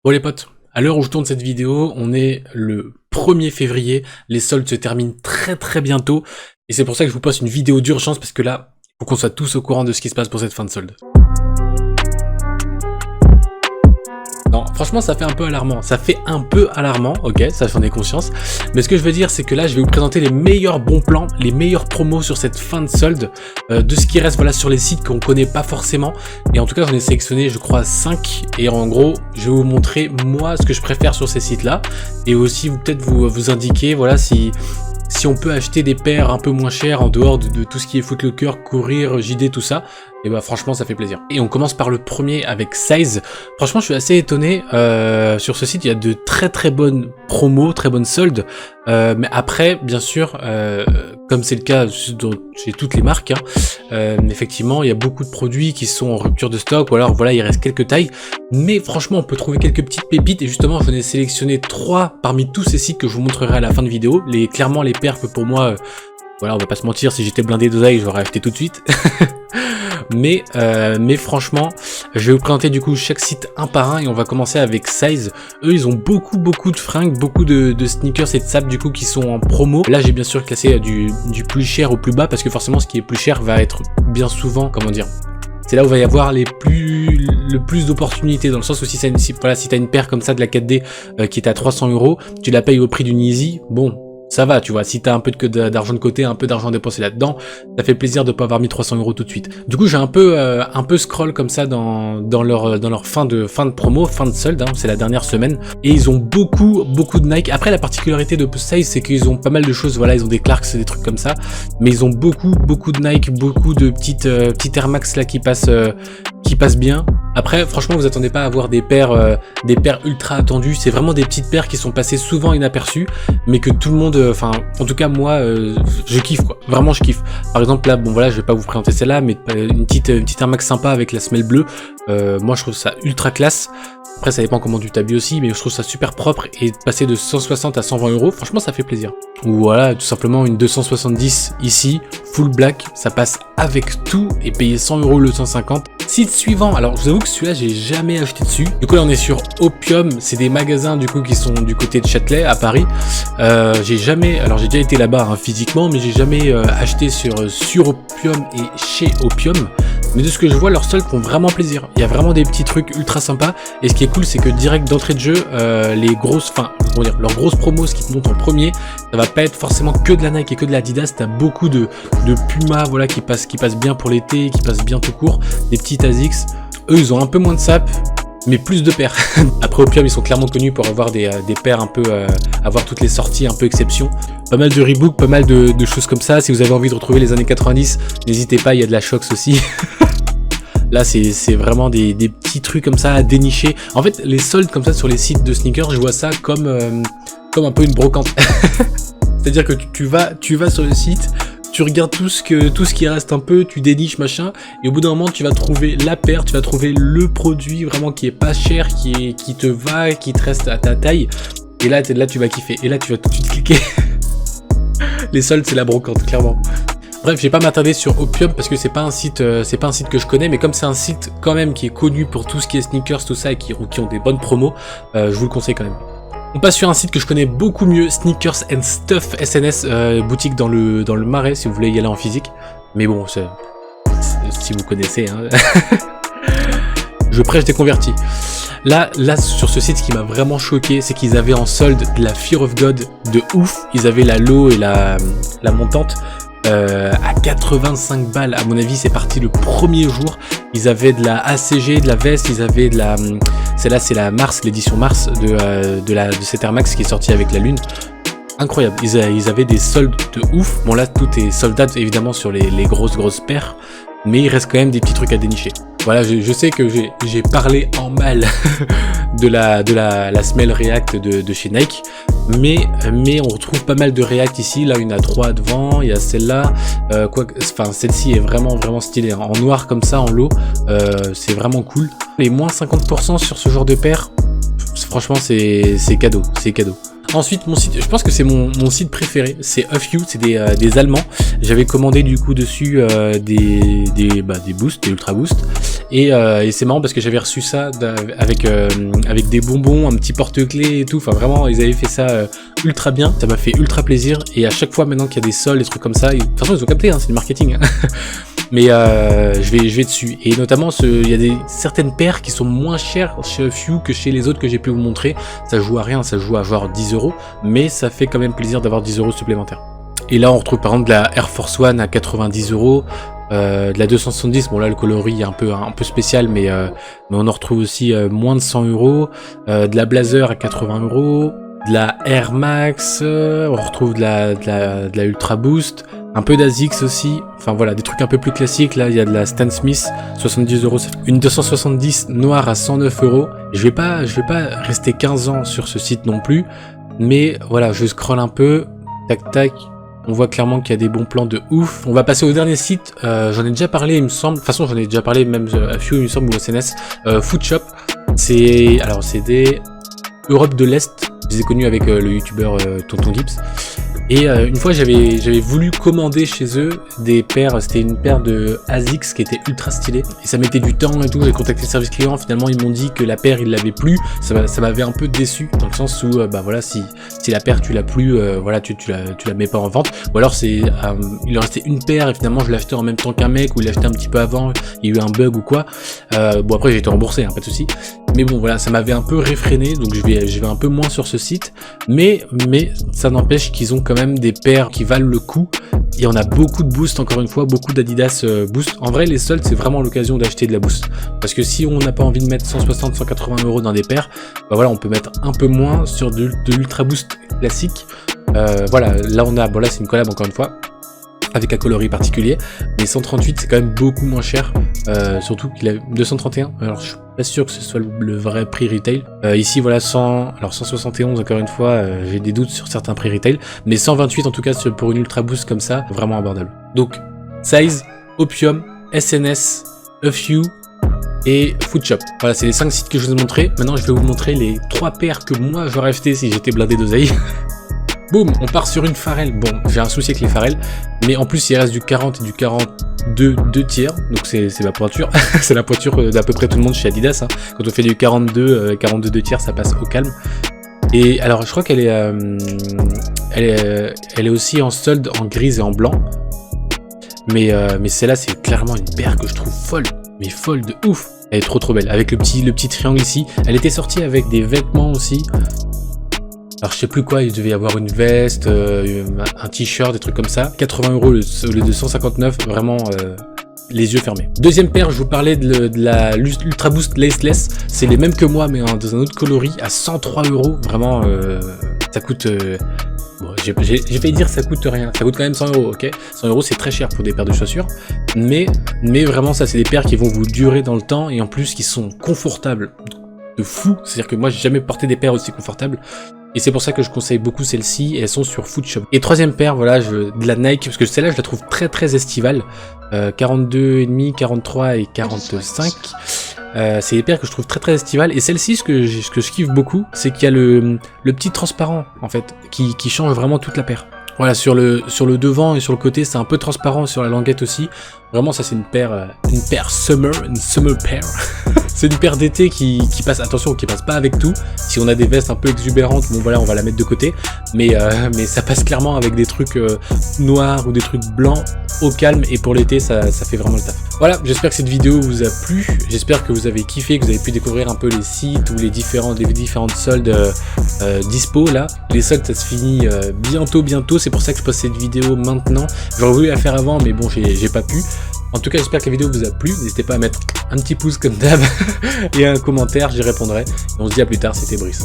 Bon les potes, à l'heure où je tourne cette vidéo, on est le 1er février, les soldes se terminent très bientôt, et c'est pour ça que je vous poste une vidéo d'urgence, parce que là, il faut qu'on soit tous au courant de ce qui se passe pour cette fin de solde. Non, franchement ça fait un peu alarmant, ok, ça j'en ai conscience, mais ce que je veux dire c'est que là je vais vous présenter les meilleurs bons plans, les meilleurs promos sur cette fin de solde, de ce qui reste voilà sur les sites qu'on connaît pas forcément, et en tout cas j'en ai sélectionné je crois 5, et en gros je vais vous montrer moi ce que je préfère sur ces sites là, et aussi peut-être vous indiquer voilà si on peut acheter des paires un peu moins chères en dehors de tout ce qui est Foot Locker, courir, JD, tout ça, et bah franchement ça fait plaisir. Et on commence par le premier avec Size. Franchement je suis assez étonné, sur ce site il y a de très bonnes promos, très bonnes soldes, mais après bien sûr, comme c'est le cas chez toutes les marques, effectivement il y a beaucoup de produits qui sont en rupture de stock, ou alors voilà il reste quelques tailles, mais franchement on peut trouver quelques petites pépites, et justement j'en ai sélectionné 3 parmi tous ces sites que je vous montrerai à la fin de vidéo. Clairement les perfs pour moi, voilà on va pas se mentir, si j'étais blindé d'oseille j'aurais acheté tout de suite. mais franchement je vais vous présenter du coup chaque site un par un, et on va commencer avec Size. Eux ils ont beaucoup de fringues, beaucoup de sneakers et de sapes du coup qui sont en promo. Là j'ai bien sûr classé du plus cher au plus bas, parce que forcément ce qui est plus cher va être bien souvent, comment dire, c'est là où va y avoir le plus d'opportunités, dans le sens où si t'as une paire comme ça de la 4D qui est à 300 €, tu la payes au prix d'une Yeezy, bon ça va, tu vois, si t'as un peu d'argent de côté, un peu d'argent dépensé là-dedans, ça fait plaisir de pas avoir mis 300 € tout de suite. Du coup, j'ai un peu scroll comme ça dans leur fin de promo, fin de solde, hein, c'est la dernière semaine, et ils ont beaucoup de Nike. Après, la particularité de Size, c'est qu'ils ont pas mal de choses, voilà, ils ont des Clarks, des trucs comme ça, mais ils ont beaucoup de Nike, beaucoup de petites Air Max là qui passent bien. Après, franchement, vous attendez pas à avoir des paires ultra attendues. C'est vraiment des petites paires qui sont passées souvent inaperçues, mais que tout le monde, enfin, en tout cas moi, je kiffe quoi. Vraiment, je kiffe. Par exemple là, bon voilà, je vais pas vous présenter celle-là, mais une petite Air Max sympa avec la semelle bleue. Moi, je trouve ça ultra classe. Après, ça dépend comment tu t'habilles aussi, mais je trouve ça super propre, et passer de 160 à 120 €, franchement, ça fait plaisir. Ou voilà, tout simplement une 270 ici, full black, ça passe avec tout, et payer 100 € le 150. Site suivant, alors je vous avoue que celui-là j'ai jamais acheté dessus. Du coup là on est sur Opium, c'est des magasins du coup qui sont du côté de Châtelet à Paris. J'ai déjà été là-bas hein, physiquement, mais j'ai jamais acheté sur Opium et chez Opium. Mais de ce que je vois, leurs soldes font vraiment plaisir. Il y a vraiment des petits trucs ultra sympas, et ce qui est cool c'est que direct d'entrée de jeu, leurs grosses promos, ce qui te monte en premier, ça va pas être forcément que de la Nike et que de l'Adidas. T'as beaucoup de Puma, voilà, qui passent bien pour l'été, qui passent bien tout court, des petits ASICS. Eux ils ont un peu moins de sapes, mais plus de paires. Après Opium ils sont clairement connus pour avoir des paires un peu, avoir toutes les sorties un peu exception. Pas mal de Reebok, pas mal de choses comme ça. Si vous avez envie de retrouver les années 90, n'hésitez pas, il y a de la Shox aussi. Là c'est vraiment des petits trucs comme ça à dénicher. En fait les soldes comme ça sur les sites de sneakers, je vois ça comme un peu une brocante. C'est-à-dire que tu vas sur le site, tu regardes tout ce qui reste un peu, tu déniches machin, et au bout d'un moment tu vas trouver la paire, tu vas trouver le produit vraiment qui est pas cher, qui te reste à ta taille, et là tu vas kiffer, et là tu vas tout de suite cliquer. Les soldes c'est la brocante clairement. Bref, je vais pas m'attarder sur Opium parce que c'est pas un site que je connais, mais comme c'est un site quand même qui est connu pour tout ce qui est sneakers, tout ça, et qui ont des bonnes promos, je vous le conseille quand même. On passe sur un site que je connais beaucoup mieux, Sneakers and Stuff SNS, boutique dans le Marais si vous voulez y aller en physique. Mais bon, si vous connaissez, hein. Je prêche des convertis. Là, sur ce site, ce qui m'a vraiment choqué, c'est qu'ils avaient en solde de la Fear of God de ouf. Ils avaient la low et la montante à 85 balles. À mon avis, c'est parti le premier jour. Ils avaient de la ACG, de la veste, ils avaient de la... Celle-là, c'est la Mars, l'édition Mars de cette Air Max qui est sortie avec la Lune. Incroyable, ils avaient des soldes de ouf. Bon là, tout est sold out évidemment sur les grosses paires, mais il reste quand même des petits trucs à dénicher. Voilà, je sais que j'ai parlé en mal de la semelle React de chez Nike, mais on retrouve pas mal de React ici. Là, il y en a 3 devant, il y a celle-là, celle-ci est vraiment stylée, hein. En noir comme ça, en lot, c'est vraiment cool. Les moins 50% sur ce genre de paire, franchement, c'est cadeau, c'est cadeau. Ensuite, mon site, je pense que c'est mon site préféré, c'est Of You, c'est des Allemands. J'avais commandé du coup dessus des boosts, des ultra boosts, Et c'est marrant parce que j'avais reçu ça avec des bonbons, un petit porte-clés et tout. Enfin vraiment, ils avaient fait ça ultra bien. Ça m'a fait ultra plaisir. Et à chaque fois maintenant qu'il y a des soldes, des trucs comme ça, de toute façon ils ont capté, hein, c'est du marketing. Hein. Mais je vais dessus. Et notamment, il y a certaines paires qui sont moins chères chez Few que chez les autres que j'ai pu vous montrer. Ça joue à rien, ça joue à genre 10 €. Mais ça fait quand même plaisir d'avoir 10 € supplémentaires. Et là, on retrouve par exemple de la Air Force One à 90 €. De la 270, bon là le coloris est un peu spécial, mais on en retrouve aussi moins de 100 €. De la Blazer à 80 €. De la Air Max, on retrouve de la Ultra Boost. Un peu d'Asics aussi, enfin voilà, des trucs un peu plus classiques. Là, il y a de la Stan Smith, 70 €, une 270 noire à 109 €. Je vais pas rester 15 ans sur ce site non plus, mais voilà, je scrolle un peu, tac tac, on voit clairement qu'il y a des bons plans de ouf. On va passer au dernier site, j'en ai déjà parlé, il me semble, de toute façon j'en ai déjà parlé même à Few, il me semble, ou au SNS, Food Shop. C'est des Europe de l'Est, je les ai connus avec le youtubeur Tonton Gibbs. Et une fois j'avais voulu commander chez eux des paires, c'était une paire de Asics qui était ultra stylée. Et ça mettait du temps et tout, j'ai contacté le service client, finalement ils m'ont dit que la paire ils l'avaient plus. Ça m'avait un peu déçu, dans le sens où bah voilà, si la paire tu l'as plus, voilà, tu la mets pas en vente. Ou alors il en restait une paire et finalement je l'ai acheté en même temps qu'un mec, ou il l'a acheté un petit peu avant, il y a eu un bug ou quoi. Bon après j'ai été remboursé, hein, pas de souci. Mais bon voilà, ça m'avait un peu réfréné, donc je vais un peu moins sur ce site. Mais ça n'empêche qu'ils ont quand même des paires qui valent le coup. Et on a beaucoup de boost, encore une fois, beaucoup d'Adidas boost. En vrai, les soldes, c'est vraiment l'occasion d'acheter de la boost. Parce que si on n'a pas envie de mettre 160, 180 € dans des paires, bah voilà, on peut mettre un peu moins sur de l'ultra boost classique. Voilà, là on a, bon là c'est une collab encore une fois, avec un coloris particulier, mais 138 c'est quand même beaucoup moins cher, surtout qu'il a 231, alors je suis pas sûr que ce soit le vrai prix retail. Ici voilà 171 encore une fois, j'ai des doutes sur certains prix retail, mais 128 en tout cas pour une ultra boost comme ça, vraiment abordable. Donc Size, Opium, SNS, A Few et Food Shop. Voilà, c'est les 5 sites que je vous ai montrés. Maintenant je vais vous montrer les 3 paires que moi j'aurais acheté si j'étais blindé d'oseille. Boum, on part sur une Pharrell. Bon, j'ai un souci avec les Pharrell, mais en plus il reste du 40 et du 42 2 tiers, donc c'est ma pointure. C'est la pointure d'à peu près tout le monde chez Adidas, hein. Quand on fait du 42 2 tiers, ça passe au calme. Et alors je crois qu'elle est aussi en solde en grise et en blanc, mais celle-là c'est clairement une paire que je trouve folle, mais folle de ouf. Elle est trop belle, avec le petit triangle ici. Elle était sortie avec des vêtements aussi. Alors je sais plus quoi, il devait y avoir une veste, un t-shirt, des trucs comme ça. 80 € au lieu de 159, vraiment les yeux fermés. Deuxième paire, je vous parlais de la Ultra Boost Laceless. C'est les mêmes que moi, mais dans un autre coloris, à 103 €. Vraiment, ça coûte... bon, j'ai failli dire ça coûte rien, ça coûte quand même 100 €, ok. 100 € c'est très cher pour des paires de chaussures, mais vraiment ça c'est des paires qui vont vous durer dans le temps, et en plus qui sont confortables de fou. C'est-à-dire que moi j'ai jamais porté des paires aussi confortables. Et c'est pour ça que je conseille beaucoup celles-ci, et elles sont sur Food Shop. Et troisième paire, voilà, de la Nike, parce que celle-là je la trouve très estivale, 42,5, 43 et 45. C'est des paires que je trouve très estivales, et celle-ci, ce que je kiffe beaucoup, c'est qu'il y a le petit transparent, en fait, qui change vraiment toute la paire. Voilà, sur le devant et sur le côté, c'est un peu transparent, sur la languette aussi. Vraiment, ça c'est une paire summer pair. C'est une paire d'été qui passe, attention, qui passe pas avec tout. Si on a des vestes un peu exubérantes, bon voilà, on va la mettre de côté. Mais ça passe clairement avec des trucs noirs ou des trucs blancs au calme. Et pour l'été, ça fait vraiment le taf. Voilà, j'espère que cette vidéo vous a plu. J'espère que vous avez kiffé, que vous avez pu découvrir un peu les sites ou les différentes soldes dispo là. Les soldes, ça se finit bientôt. C'est pour ça que je poste cette vidéo maintenant. J'aurais voulu la faire avant, mais bon, j'ai pas pu. En tout cas, j'espère que la vidéo vous a plu. N'hésitez pas à mettre un petit pouce comme d'hab et un commentaire, j'y répondrai. Et on se dit à plus tard, c'était Brice.